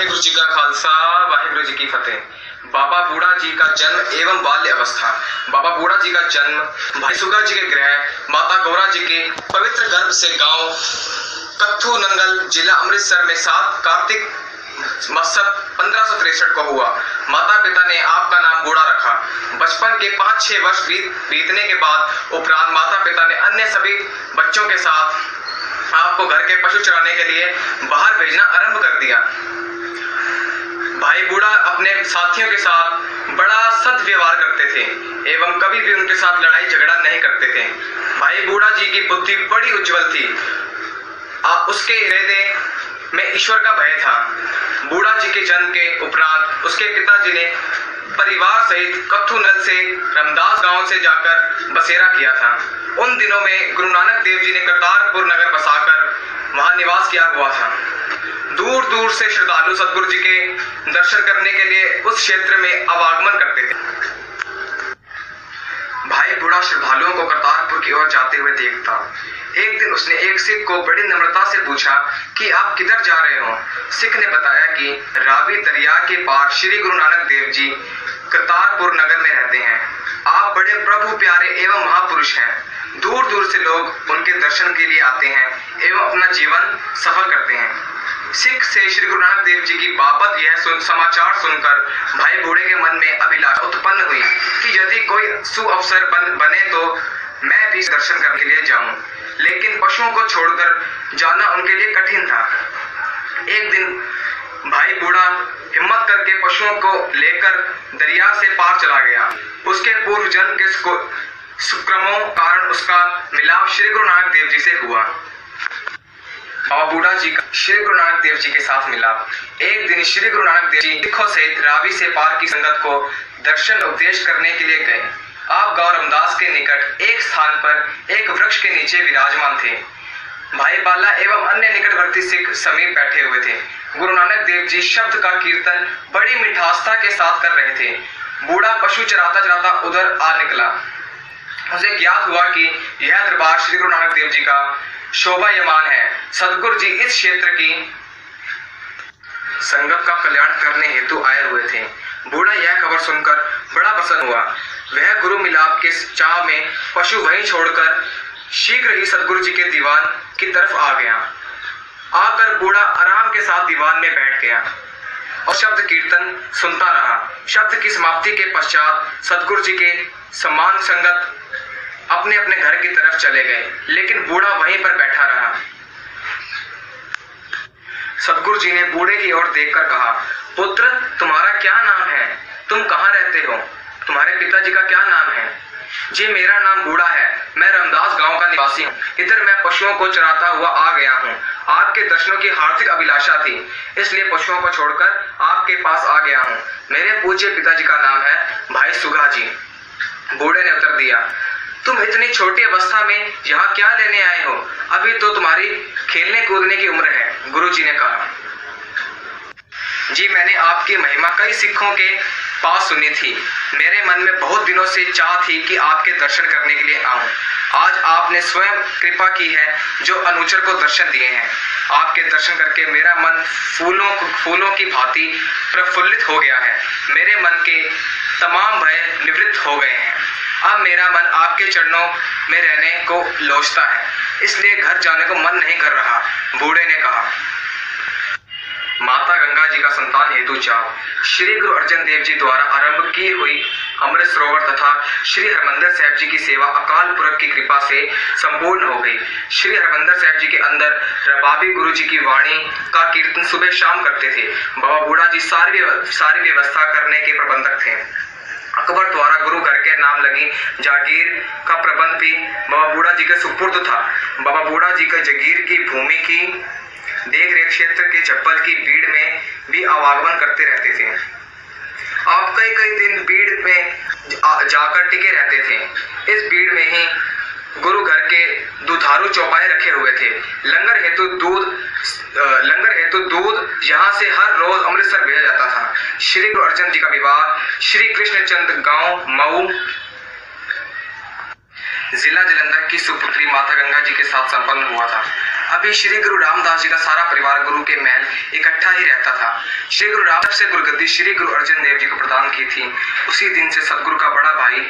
वाहिगुरु जी का खालसा, वाहिगुरु जी की फतेह। बाबा बूढ़ा जी का जन्म एवं बाल्य अवस्था। बाबा बूढ़ा जी का जन्म भाई सुगा जी के गृह माता गौरा जी के पवित्र गर्भ से गांव कत्थू नंगल जिला अमृतसर में 7 कार्तिक मसद 1563 को हुआ। माता पिता ने आपका नाम बूढ़ा रखा। बचपन के 5-6 वर्ष बीतने के बाद उपरांत माता पिता ने अन्य सभी बच्चों के साथ आपको घर के पशु चराने के लिए बाहर भेजना आरंभ कर दिया। भाई बूढ़ा अपने साथियों के साथ बड़ा सद्व्यवहार करते थे एवं कभी भी उनके साथ लड़ाई झगड़ा नहीं करते थे। भाई बूढ़ा जी की बुद्धि बड़ी उज्जवल थी। उसके हृदय में ईश्वर का भय था। बूढ़ा जी के जन्म के उपरांत उसके पिताजी ने परिवार सहित कत्थू नल से रामदास गांव से जाकर बसेरा किया था। उन दिनों में गुरु नानक देव जी ने करतारपुर नगर बसाकर वहां निवास किया हुआ था। दूर दूर से श्रद्धालु सदगुरु जी के दर्शन करने के लिए उस क्षेत्र में आवागमन करते थे। भाई बूढ़ा श्रद्धालुओं को करतारपुर की ओर जाते हुए देखता। एक दिन उसने एक सिख को बड़ी नम्रता से पूछा कि आप किधर जा रहे हो। सिख ने बताया कि रावी दरिया के पार श्री गुरु नानक देव जी करतारपुर नगर में रहते हैं। आप बड़े प्रभु प्यारे एवं महापुरुष हैं। दूर दूर से लोग उनके दर्शन के लिए आते हैं एवं अपना जीवन सफल करते हैं। सिख से श्री गुरु नानक देव जी की बाबत यह समाचार सुनकर भाई बूढ़े के मन में अभिलाषा उत्पन्न हुई कि यदि कोई सुअवसर बने तो मैं भी दर्शन करने के लिए जाऊं। लेकिन पशुओं को छोड़कर जाना उनके लिए कठिन था। एक दिन भाई बूढ़ा हिम्मत करके पशुओं को लेकर दरिया से पार चला गया। उसके पूर्व जन्म के सुक्रमों कारण उसका मिलाप श्री गुरु नानक देव जी से हुआ। बाबा बूढ़ा जी का श्री गुरु नानक देव जी के साथ मिलाप। एक दिन श्री गुरु नानक देव जी सिखों सहित रावी से पार की संगत को दर्शन उपदेश करने के लिए गए। आप गांव रामदास के निकट एक स्थान पर एक वृक्ष के नीचे विराजमान थे। भाई बाला एवं अन्य निकटवर्ती सिख समीप बैठे हुए थे। गुरु नानक देव जी शब्द का कीर्तन बड़ी मिठासता के साथ कर रहे थे। बूढ़ा पशु चराता चराता उधर आ निकला। उसे ज्ञात हुआ कि यह दरबार श्री गुरु नानक देव जी का शोभायमान है। सदगुरु जी इस क्षेत्र की संगत का कल्याण करने हेतु आए हुए थे। बूढ़ा यह खबर सुनकर बड़ा प्रसन्न हुआ। वह गुरु मिलाप के चाह में पशु वहीं छोड़कर शीघ्र ही सदगुरु जी के दीवान की तरफ आ गया। आकर बूढ़ा आराम के साथ दीवान में बैठ गया और शब्द कीर्तन सुनता रहा। शब्द की समाप्ति के पश्चात सदगुरु जी के सम्मान संगत अपने अपने घर की तरफ चले गए, लेकिन बूढ़ा वहीं पर बैठा रहा। सदगुरु जी ने बूढ़े की ओर देखकर कहा, पुत्र तुम्हारा क्या नाम है? तुम कहाँ रहते हो? तुम्हारे पिताजी का क्या नाम है? जी मेरा नाम बूढ़ा है। मैं रामदास गांव का निवासी हूँ। इधर मैं पशुओं को चराता हुआ आ गया हूँ। आपके दर्शनों की हार्दिक अभिलाषा थी, इसलिए पशुओं को छोड़कर आपके पास आ गया हूँ। मेरे पूज्य पिताजी का नाम है भाई सुगा जी। बूढ़े ने उत्तर दिया, तुम इतनी छोटी अवस्था में यहाँ क्या लेने आए हो? अभी तो तुम्हारी खेलने कूदने की उम्र है। गुरु जी ने कहा, जी मैंने आपकी महिमा कई सिखों के पास सुनी थी। मेरे मन में बहुत दिनों से चाह थी कि आपके दर्शन करने के लिए आऊं। आज आपने स्वयं कृपा की है जो अनुचर को दर्शन दिए हैं। आपके दर्शन करके मेरा मन फूलों की भांति प्रफुल्लित हो गया है। मेरे मन के तमाम भय निवृत्त हो गए हैं। अब मेरा मन आपके चरणों में रहने को लोचता है, इसलिए घर जाने को मन नहीं कर रहा। बूढ़े ने कहा, माता गंगा जी का संतान हेतु चाव। श्री गुरु अर्जन देव जी द्वारा आरंभ की हुई अमृत सरोवर तथा श्री हरमंदिर साहिब जी की सेवा अकाल पुरख की कृपा से संपूर्ण हो गई। श्री हरमंदिर साहिब जी के अंदर रबाबी गुरु जी की वाणी का कीर्तन सुबह शाम करते थे। बाबा बूढ़ा जी सारी व्यवस्था करने के प्रबंधक थे। अकबर द्वारा गुरु घर के नाम लगी जागीर का प्रबंध भी बाबा बूढ़ा जी के सुपुर्द था। बाबा बूढ़ा जी का जागीर की भूमि की देख रेख क्षेत्र के चप्पल की भीड़ में भी आवागमन करते रहते थे। आप कई दिन भीड़ में जाकर टिके रहते थे। इस भीड़ में ही गुरु घर के दुधारू चौपाए रखे हुए थे। लंगर हेतु दूध यहाँ से हर रोज अमृतसर भेजा जाता था। श्री गुरु अर्जन जी का विवाह श्री कृष्णचंद गांव मऊ जिला जलंधर की सुपुत्री माता गंगा जी के साथ संपन्न हुआ था। अभी श्री गुरु रामदास जी का सारा परिवार गुरु के महल इकट्ठा ही रहता था। श्री गुरु रामदास से गुरुगद्दी श्री गुरु अर्जन देव जी को प्रदान की थी। उसी दिन से सदगुरु का बड़ा भाई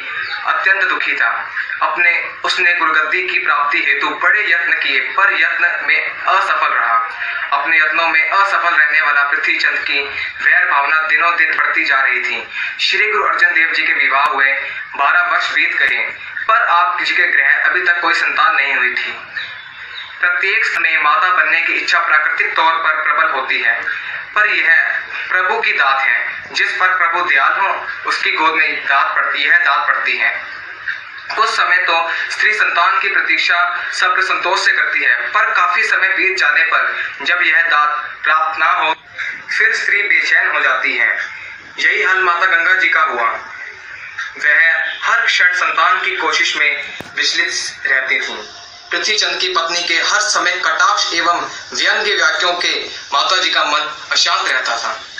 अत्यंत दुखी था। उसने गुरुगद्दी की प्राप्ति हेतु बड़े यत्न किए, पर यत्न में असफल रहा। अपने यत्नों में असफल रहने वाला पृथ्वीचंद की वैर भावना दिनों दिन बढ़ती जा रही थी। श्री गुरु अर्जन देव जी के विवाह हुए 12 वर्ष बीत गए, पर आप जी के ग्रह अभी तक कोई संतान नहीं हुई थी। प्रत्येक समय माता बनने की इच्छा प्राकृतिक तौर पर प्रबल होती है, पर यह प्रभु की दात है। जिस पर प्रभु दयाल हो उसकी गोद में दात पड़ती है। कुछ समय तो स्त्री संतान की प्रतीक्षा सब्र संतोष से करती है, पर काफी समय बीत जाने पर जब यह दात प्राप्त ना हो फिर स्त्री बेचैन हो जाती है। यही हाल माता गंगा जी का हुआ। वह हर क्षण संतान की कोशिश में विचलित रहती थी। पृथ्वीचंद की पत्नी के हर समय कटाक्ष एवं व्यंग्य वाक्यों के माता जी का मन अशांत रहता था।